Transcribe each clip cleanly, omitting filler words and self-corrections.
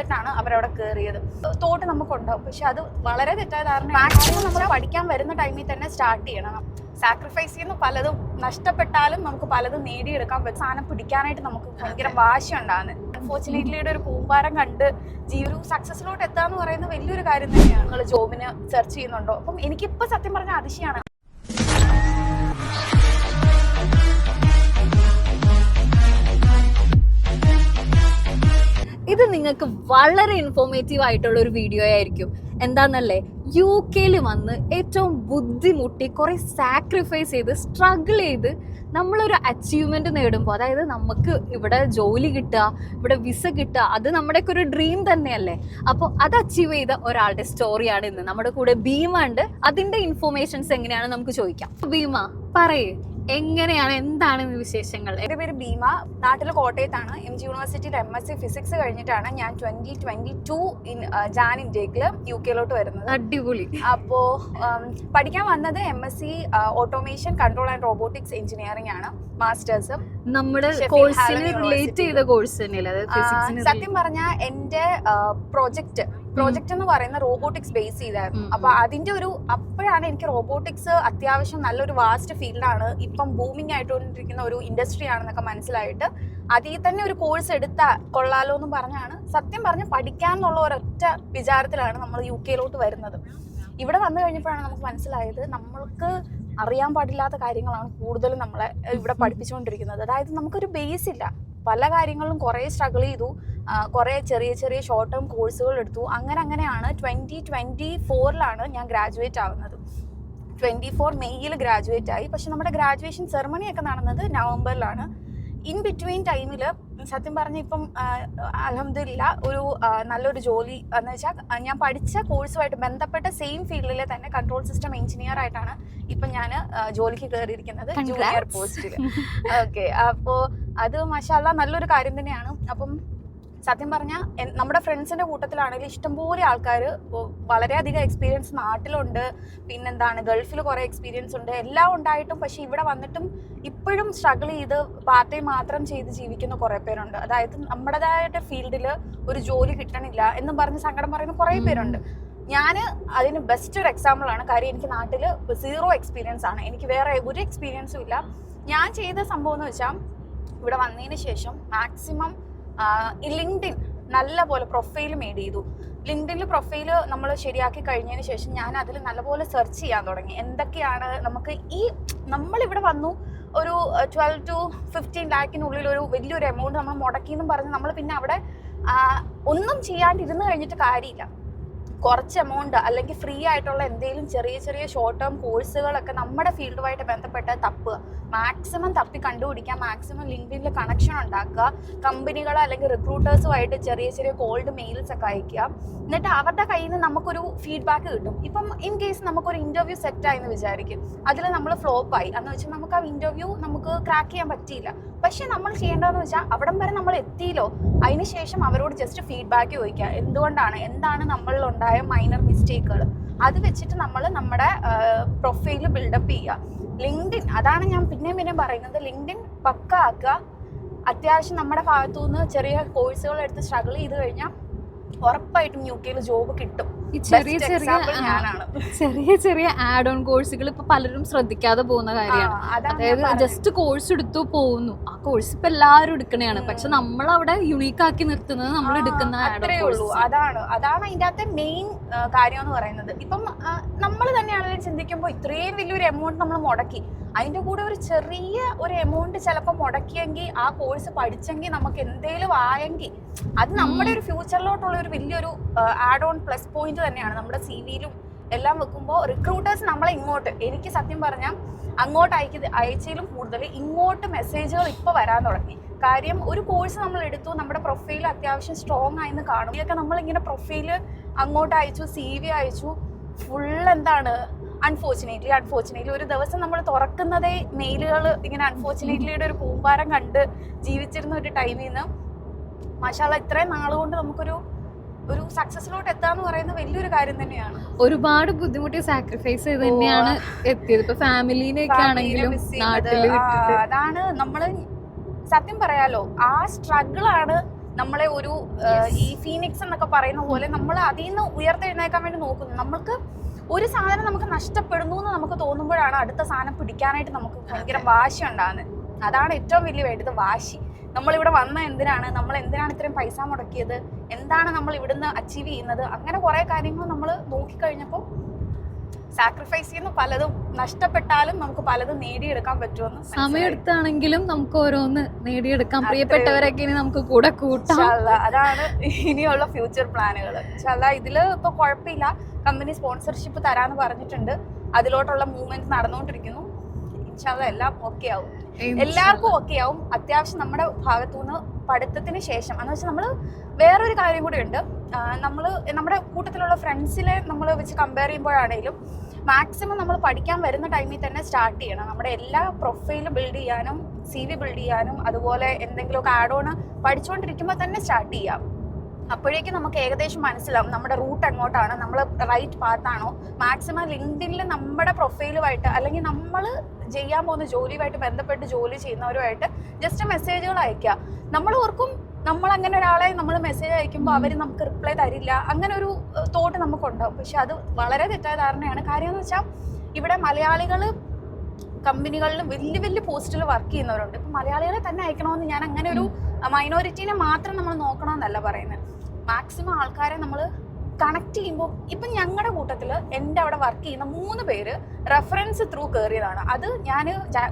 ചെയ്തിട്ടാണ് അവരവിടെ കയറിയത്. തോട്ട് നമുക്കുണ്ടാവും, പക്ഷെ അത് വളരെ തെറ്റായ ധാരണ. മാക്സിമം നമ്മൾ പഠിക്കാൻ വരുന്ന ടൈമിൽ തന്നെ സ്റ്റാർട്ട് ചെയ്യണം. സാക്രിഫൈസ് ചെയ്യുന്ന പലതും നഷ്ടപ്പെട്ടാലും നമുക്ക് പലതും നേടിയെടുക്കാൻ പറ്റും. സാധനം പിടിക്കാനായിട്ട് നമുക്ക് ഭയങ്കര വാശി ഉണ്ടാകുന്നത്. അൺഫോർച്ചുനേറ്റ്ലിയുടെ ഒരു കൂമ്പാരം കണ്ട് ഒരു സക്സസിലോട്ട് എത്താന്ന് പറയുന്നത് വലിയൊരു കാര്യം തന്നെയാണ്. നിങ്ങൾ ജോബിന് സെർച്ച് ചെയ്യുന്നുണ്ടോ? അപ്പം എനിക്കിപ്പോൾ സത്യം പറഞ്ഞാൽ അതിശയാണ്. ഇത് നിങ്ങൾക്ക് വളരെ ഇൻഫോർമേറ്റീവ് ആയിട്ടുള്ള ഒരു വീഡിയോ ആയിരിക്കും. എന്താന്നല്ലേ, UK വന്ന് ഏറ്റവും ബുദ്ധിമുട്ടി കുറെ സാക്രിഫൈസ് ചെയ്ത് സ്ട്രഗിൾ ചെയ്ത് നമ്മളൊരു അച്ചീവ്മെന്റ് നേടുമ്പോൾ, അതായത് നമുക്ക് ഇവിടെ ജോലി കിട്ടുക, ഇവിടെ വിസ കിട്ടുക, അത് നമ്മുടെയൊക്കെ ഒരു ഡ്രീം തന്നെയല്ലേ. അപ്പോൾ അത് അച്ചീവ് ചെയ്ത ഒരാളുടെ സ്റ്റോറിയാണ് ഇന്ന് നമ്മുടെ കൂടെ. ഭീമ ഉണ്ട്. അതിന്റെ ഇൻഫോർമേഷൻസ് എങ്ങനെയാണ് നമുക്ക് ചോദിക്കാം. ഭീമ പറയേ, എങ്ങനെയാണ്, എന്താണ് വിശേഷങ്ങൾ? എൻ്റെ പേര് ഭീമ, നാട്ടിൽ കോട്ടയത്താണ്. MG യൂണിവേഴ്സിറ്റിയിൽ MSc ഫിസിക്സ് കഴിഞ്ഞിട്ടാണ് ഞാൻ 2022 ജാൻ ഇൻടേക്കിൽ UK വരുന്നത്. അടിപൊളി. അപ്പോൾ പഠിക്കാൻ വന്നത് MSc automation control and robotics engineering ആണ്, മാസ്റ്റേഴ്സ്. നമ്മുടെ കോഴ്സിന് റിലേറ്റ് ചെയ്ത കോഴ്സ് തന്നെയല്ലേ? സത്യം പറഞ്ഞാൽ എൻ്റെ പ്രോജക്റ്റ് എന്ന് പറയുന്ന റോബോട്ടിക്സ് ബേസ് ചെയ്തായിരുന്നു. അപ്പൊ അതിന്റെ അപ്പോഴാണ് എനിക്ക് റോബോട്ടിക്സ് അത്യാവശ്യം നല്ലൊരു വാസ്റ്റ് ഫീൽഡാണ്, ഇപ്പം ബൂമിംഗ് ആയിട്ടുകൊണ്ടിരിക്കുന്ന ഒരു ഇൻഡസ്ട്രി ആണെന്നൊക്കെ മനസ്സിലായിട്ട് അതിൽ തന്നെ ഒരു കോഴ്സ് എടുത്താൽ കൊള്ളാലോ എന്ന് പറഞ്ഞാണ് സത്യം പറഞ്ഞ് പഠിക്കാന്നുള്ള ഒരൊറ്റ വിചാരത്തിലാണ് നമ്മൾ UK വരുന്നത്. ഇവിടെ വന്നു കഴിഞ്ഞപ്പോഴാണ് നമുക്ക് മനസ്സിലായത് നമ്മൾക്ക് അറിയാൻ പാടില്ലാത്ത കാര്യങ്ങളാണ് കൂടുതലും നമ്മളെ ഇവിടെ പഠിപ്പിച്ചുകൊണ്ടിരിക്കുന്നത്. അതായത് നമുക്കൊരു ബേസ് ഇല്ല. പല കാര്യങ്ങളിലും കുറേ സ്ട്രഗിൾ ചെയ്തു, കുറേ ചെറിയ ചെറിയ ഷോർട്ട് ടേം കോഴ്സുകൾ എടുത്തു. അങ്ങനെയാണ് 2024 ഞാൻ ഗ്രാജുവേറ്റ് ആവുന്നത്. 24 മെയ്യിൽ ഗ്രാജുവേറ്റ് ആയി. പക്ഷെ നമ്മുടെ ഗ്രാജുവേഷൻ സെറമണിയൊക്കെ നടന്നത് നവംബറിലാണ്. ഇൻ ബിറ്റ്വീൻ ടൈമിൽ സത്യം പറഞ്ഞ ഇപ്പം അൽഹംദുലില്ലാ ഒരു നല്ലൊരു ജോലി എന്ന് വെച്ചാൽ ഞാൻ പഠിച്ച കോഴ്സുമായിട്ട് ബന്ധപ്പെട്ട സെയിം ഫീൽഡിലെ തന്നെ കൺട്രോൾ സിസ്റ്റം എഞ്ചിനീയർ ആയിട്ടാണ് ഇപ്പം ഞാൻ ജോലിക്ക് കയറിയിരിക്കുന്നത്, ജൂനിയർ പോസ്റ്റിൽ. ഓക്കെ, അപ്പോൾ അത് മാഷാഅല്ലാഹ് നല്ലൊരു കാര്യം തന്നെയാണ്. അപ്പം സത്യം പറഞ്ഞാൽ നമ്മുടെ ഫ്രണ്ട്സിൻ്റെ കൂട്ടത്തിലാണെങ്കിൽ ഇഷ്ടംപോലെ ആൾക്കാർ വളരെയധികം എക്സ്പീരിയൻസ് നാട്ടിലുണ്ട്, പിന്നെന്താണ് ഗൾഫിൽ കുറേ എക്സ്പീരിയൻസ് ഉണ്ട്, എല്ലാം ഉണ്ടായിട്ടും പക്ഷേ ഇവിടെ വന്നിട്ടും ഇപ്പോഴും സ്ട്രഗിൾ ചെയ്ത് പാർട്ട് ടൈം മാത്രം ചെയ്ത് ജീവിക്കുന്ന കുറേ പേരുണ്ട്. അതായത് നമ്മുടേതായിട്ട് ഫീൽഡിൽ ഒരു ജോലി കിട്ടണില്ല എന്നും പറഞ്ഞ് സങ്കടം പറയുന്ന കുറേ പേരുണ്ട്. ഞാൻ അതിന് ബെസ്റ്റ് ഒരു എക്സാമ്പിളാണ്. കാര്യം എനിക്ക് നാട്ടിൽ 0 എക്സ്പീരിയൻസ് ആണ്, എനിക്ക് വേറെ ഒരു എക്സ്പീരിയൻസും ഇല്ല. ഞാൻ ചെയ്ത സംഭവം എന്ന് വെച്ചാൽ ഇവിടെ വന്നതിന് ശേഷം മാക്സിമം ലിങ്ക്ഡിൻ നല്ലപോലെ പ്രൊഫൈൽ മെയ്ഡ് ചെയ്തു. ലിങ്ക്ഡിനിൽ പ്രൊഫൈല് നമ്മൾ ശരിയാക്കി കഴിഞ്ഞതിന് ശേഷം ഞാൻ അതിൽ നല്ലപോലെ സെർച്ച് ചെയ്യാൻ തുടങ്ങി. എന്തൊക്കെയാണ് നമുക്ക് നമ്മളിവിടെ വന്നു ഒരു 12 to 15 ലാഖിനുള്ളിൽ ഒരു വലിയൊരു എമൗണ്ട് നമ്മൾ മുടക്കിയെന്നും പറഞ്ഞ് നമ്മൾ പിന്നെ അവിടെ ഒന്നും ചെയ്യാണ്ടിരുന്ന് കഴിഞ്ഞിട്ട് കാര്യമില്ല. കുറച്ച് എമൗണ്ട് അല്ലെങ്കിൽ ഫ്രീ ആയിട്ടുള്ള എന്തെങ്കിലും ചെറിയ ചെറിയ ഷോർട്ട് ടേം കോഴ്സുകളൊക്കെ നമ്മുടെ ഫീൽഡുമായിട്ട് ബന്ധപ്പെട്ട് മാക്സിമം തപ്പി കണ്ടുപിടിക്കുക, മാക്സിമം ലിങ്ക്ഡിനിൽ കണക്ഷൻ ഉണ്ടാക്കുക, കമ്പനികൾ അല്ലെങ്കിൽ റിക്രൂട്ടേഴ്സുമായിട്ട് ചെറിയ ചെറിയ കോൾഡ് മെയിൽസ് ഒക്കെ അയക്കുക. എന്നിട്ട് അവരുടെ കയ്യിൽ നിന്ന് നമുക്കൊരു ഫീഡ്ബാക്ക് കിട്ടും. ഇപ്പം ഇൻ കേസ് നമുക്കൊരു ഇൻ്റർവ്യൂ സെറ്റായെന്ന് വിചാരിക്കും, അതിൽ നമ്മൾ ഫ്ലോപ്പായി എന്ന് വെച്ചാൽ നമുക്ക് ആ ഇൻ്റർവ്യൂ നമുക്ക് ക്രാക്ക് ചെയ്യാൻ പറ്റിയില്ല. പക്ഷെ നമ്മൾ ചെയ്യേണ്ടതെന്ന് വെച്ചാൽ അവിടം വരെ നമ്മൾ എത്തിയല്ലോ, അതിനുശേഷം അവരോട് ജസ്റ്റ് ഫീഡ്ബാക്ക് ചോദിക്കുക. എന്താണ് നമ്മളിലുണ്ടായ മൈനർ മിസ്റ്റേക്കുകൾ, അത് വെച്ചിട്ട് നമ്മൾ നമ്മുടെ പ്രൊഫൈൽ ബിൽഡപ്പ് ചെയ്യുക. ലിങ്ക്ഡിൻ, അതാണ് ഞാൻ പിന്നെയും പറയുന്നത്, ലിങ്ക്ഡിൻ പക്ക ആക്കുക. അത്യാവശ്യം നമ്മുടെ ഭാഗത്തു നിന്ന് ചെറിയ കോഴ്സുകൾ എടുത്ത് സ്ട്രഗിൾ ചെയ്ത് കഴിഞ്ഞാൽ ഉറപ്പായിട്ടും UK ജോബ് കിട്ടും. ചെറിയ ചെറിയ ആഡ് ഓൺ കോഴ്സുകൾ ഇപ്പൊ പലരും ശ്രദ്ധിക്കാതെ പോകുന്ന കാര്യമാണ്. അതായത് ജസ്റ്റ് കോഴ്സ് എടുത്തു പോകുന്നു, ആ കോഴ്സ് ഇപ്പൊ എല്ലാവരും എടുക്കണയാണ്, പക്ഷെ നമ്മൾ അവിടെ യുണീക്ക് ആക്കി നിർത്തുന്നത് നമ്മൾ എടുക്കുന്ന അത്രേ ഉള്ളൂ. അതാണ് അതിൻ്റെ അകത്തെ മെയിൻ കാര്യം എന്ന് പറയുന്നത്. ഇപ്പം നമ്മൾ തന്നെയാണെങ്കിലും ചിന്തിക്കുമ്പോൾ ഇത്രയും വലിയൊരു എമൗണ്ട് നമ്മൾ മുടക്കി, അതിൻ്റെ കൂടെ ഒരു ചെറിയ ഒരു എമൗണ്ട് ചിലപ്പോൾ മുടക്കിയെങ്കിൽ ആ കോഴ്സ് പഠിച്ചെങ്കിൽ നമുക്ക് എന്തെങ്കിലും ആയെങ്കിൽ അത് നമ്മുടെ ഒരു ഫ്യൂച്ചറിലോട്ടുള്ള ഒരു വലിയൊരു ആഡ് ഓൺ പ്ലസ് പോയിന്റ് തന്നെയാണ്. നമ്മുടെ CV-യിലും എല്ലാം വെക്കുമ്പോൾ റിക്രൂട്ടേഴ്സ് നമ്മളെ എനിക്ക് സത്യം പറഞ്ഞാൽ അങ്ങോട്ട് അയച്ചതിലും കൂടുതൽ ഇങ്ങോട്ട് മെസ്സേജുകൾ ഇപ്പോൾ വരാൻ തുടങ്ങി. കാര്യം ഒരു കോഴ്സ് നമ്മൾ എടുത്തു, നമ്മുടെ പ്രൊഫൈൽ അത്യാവശ്യം സ്ട്രോങ് ആയെന്ന് കാണും. ഇതൊക്കെ നമ്മളിങ്ങനെ പ്രൊഫൈല് അങ്ങോട്ട് അയച്ചു, CV അയച്ചു, ഫുൾ അൺഫോർച്ചുനേറ്റ്ലി ഒരു ദിവസം നമ്മൾ തുറക്കുന്നതേ മെയിലുകൾ ഇങ്ങനെ അൺഫോർച്ചുനേറ്റ്ലിയുടെ ഒരു കൂമ്പാരം കണ്ട് ജീവിച്ചിരുന്ന ഒരു ടൈമിൽ നിന്ന് മാഷാഅല്ലാഹ് ഇത്രയും നാളുകൊണ്ട് നമുക്കൊരു സക്സസിലോട്ട് എത്താന്ന് പറയുന്നത് വലിയൊരു കാര്യം തന്നെയാണ്. ഒരുപാട് ബുദ്ധിമുട്ടി സാക്രിഫൈസ് ചെയ്ത് തന്നെയാണ് എത്തിയത്. ഇപ്പൊ ഫാമിലിനെയൊക്കെ ആണെങ്കിലും അതാണ് നമ്മള് സത്യം പറയാലോ, ആ സ്ട്രഗിളാണ് നമ്മളെ ഒരു ഈ ഫീനിക്സ് എന്നൊക്കെ പറയുന്ന പോലെ നമ്മൾ അതിൽ നിന്ന് ഉയർത്തെഴുന്നേക്കാൻ വേണ്ടി നോക്കുന്നു. നമ്മൾക്ക് ഒരു സാധനം നമുക്ക് നഷ്ടപ്പെടുന്നു എന്ന് നമുക്ക് തോന്നുമ്പോഴാണ് അടുത്ത സാധനം പിടിക്കാനായിട്ട് നമുക്ക് ഭയങ്കര വാശി ഉണ്ടാകുന്നത്. അതാണ് ഏറ്റവും വലിയ വേണ്ടത്, വാശി. നമ്മളിവിടെ വന്ന എന്തിനാണ്, നമ്മൾ എന്തിനാണ് ഇത്രയും പൈസ മുടക്കിയത്, എന്താണ് നമ്മൾ ഇവിടുന്ന് അച്ചീവ് ചെയ്യുന്നത്, അങ്ങനെ കുറെ കാര്യങ്ങൾ നമ്മൾ നോക്കിക്കഴിഞ്ഞപ്പോൾ സാക്രിഫൈസ് ചെയ്യുന്ന പലതും നഷ്ടപ്പെട്ടാലും നമുക്ക് പലതും നേടിയെടുക്കാൻ പറ്റുമെന്ന് സമയമെടുത്താണെങ്കിലും നമുക്ക് ഓരോന്ന് നേടിയെടുക്കാം. പ്രിയപ്പെട്ടവരൊക്കെ ഇനി നമുക്ക് കൂടെ കൂട്ടാം. അതാണ് ഇനിയുള്ള ഫ്യൂച്ചർ പ്ലാനുകൾ. ഇതില് ഇപ്പൊ കുഴപ്പമില്ല, കമ്പനി സ്പോൺസർഷിപ്പ് തരാന്ന് പറഞ്ഞിട്ടുണ്ട്, അതിലോട്ടുള്ള മൂവ്മെന്റ് നടന്നുകൊണ്ടിരിക്കുന്നു. ഇൻഷാല്ലാ എല്ലാം ഓക്കെ ആവും, എല്ലാവർക്കും ഓക്കെ ആവും. അത്യാവശ്യം നമ്മുടെ ഭാഗത്തുനിന്ന് പഠിത്തത്തിന് ശേഷം എന്ന് വെച്ചാൽ നമ്മൾ വേറൊരു കാര്യം കൂടി ഉണ്ട്. നമ്മൾ നമ്മുടെ കൂട്ടത്തിലുള്ള ഫ്രണ്ട്സിനെ നമ്മൾ വെച്ച് കമ്പയർ ചെയ്യുമ്പോഴാണെങ്കിലും മാക്സിമം നമ്മൾ പഠിക്കാൻ വരുന്ന ടൈമിൽ തന്നെ സ്റ്റാർട്ട് ചെയ്യണം. നമ്മുടെ എല്ലാ പ്രൊഫൈലും ബിൽഡ് ചെയ്യാനും CV ബിൽഡ് ചെയ്യാനും അതുപോലെ എന്തെങ്കിലുമൊക്കെ ആഡ് ഓൺ പഠിച്ചുകൊണ്ടിരിക്കുമ്പോൾ തന്നെ സ്റ്റാർട്ട് ചെയ്യാം. അപ്പോഴേക്കും നമുക്ക് ഏകദേശം മനസ്സിലാവും നമ്മുടെ റൂട്ട് എങ്ങോട്ടാണ്, നമ്മൾ റൈറ്റ് പാത്താണോ. മാക്സിമം ലിങ്ക്ഡിനിൽ നമ്മുടെ പ്രൊഫൈലുമായിട്ട് അല്ലെങ്കിൽ നമ്മൾ ചെയ്യാൻ പോകുന്ന ജോലിയുമായിട്ട് ബന്ധപ്പെട്ട് ജോലി ചെയ്യുന്നവരുമായിട്ട് ജസ്റ്റ് മെസ്സേജുകൾ അയക്കുക. നമ്മൾ ഓർക്കും നമ്മൾ അങ്ങനെ ഒരാളെ നമ്മൾ മെസ്സേജ് അയക്കുമ്പോൾ അവർ നമുക്ക് റിപ്ലൈ തരില്ല, അങ്ങനെ ഒരു തോട്ട് നമുക്കുണ്ടാവും. പക്ഷെ അത് വളരെ തെറ്റായ ധാരണയാണ്. കാര്യം എന്ന് വെച്ചാൽ ഇവിടെ മലയാളികൾ കമ്പനികളിലും വലിയ വലിയ പോസ്റ്റിൽ വർക്ക് ചെയ്യുന്നവരുണ്ട്. ഇപ്പം മലയാളികളെ തന്നെ അയക്കണമെന്ന് ഞാൻ അങ്ങനെ ഒരു മൈനോറിറ്റീനെ മാത്രം നമ്മൾ നോക്കണമെന്നല്ല പറയുന്നത്. മാക്സിമം ആൾക്കാരെ നമ്മൾ കണക്ട് ചെയ്യുമ്പോൾ ഇപ്പം ഞങ്ങളുടെ കൂട്ടത്തിൽ എൻ്റെ അവിടെ വർക്ക് ചെയ്യുന്ന 3 പേര് റെഫറൻസ് ത്രൂ കയറിയതാണ്. അത് ഞാൻ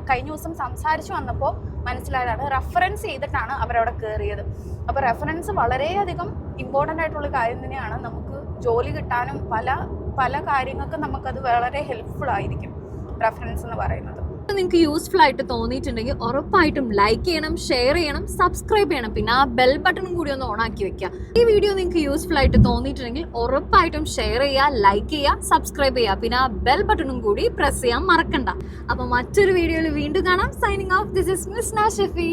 കഴിഞ്ഞ ദിവസം സംസാരിച്ചു വന്നപ്പോൾ മനസ്സിലായതാണ്. റെഫറൻസ് ചെയ്തിട്ടാണ് അവരവിടെ കയറിയത്. അപ്പോൾ റെഫറൻസ് വളരെയധികം ഇമ്പോർട്ടൻ്റ് ആയിട്ടുള്ള കാര്യം തന്നെയാണ്. നമുക്ക് ജോലി കിട്ടാനും പല പല കാര്യങ്ങൾക്കും നമുക്കത് വളരെ ഹെൽപ്ഫുൾ ആയിരിക്കും റെഫറൻസ് എന്ന് പറയുന്നത്. നിങ്ങൾക്ക് യൂസ്ഫുൾ ആയിട്ട് തോന്നിയിട്ടുണ്ടെങ്കിൽ ഉറപ്പായിട്ടും ലൈക്ക് ചെയ്യണം, ഷെയർ ചെയ്യണം, സബ്സ്ക്രൈബ് ചെയ്യണം. പിന്നെ ആ ബെൽ ബട്ടണും കൂടി ഒന്ന് ഓൺ ആക്കി വെക്കുക. ഈ വീഡിയോ നിങ്ങൾക്ക് യൂസ്ഫുൾ ആയിട്ട് തോന്നിയിട്ടുണ്ടെങ്കിൽ ഉറപ്പായിട്ടും ഷെയർ ചെയ്യുക, ലൈക്ക് ചെയ്യുക, സബ്സ്ക്രൈബ് ചെയ്യുക. പിന്നെ ആ ബെൽ ബട്ടണും കൂടി പ്രസ് ചെയ്യാൻ മറക്കണ്ട. അപ്പൊ മറ്റൊരു വീഡിയോയിൽ വീണ്ടും കാണാം. Signing off. This is Misna Shefi.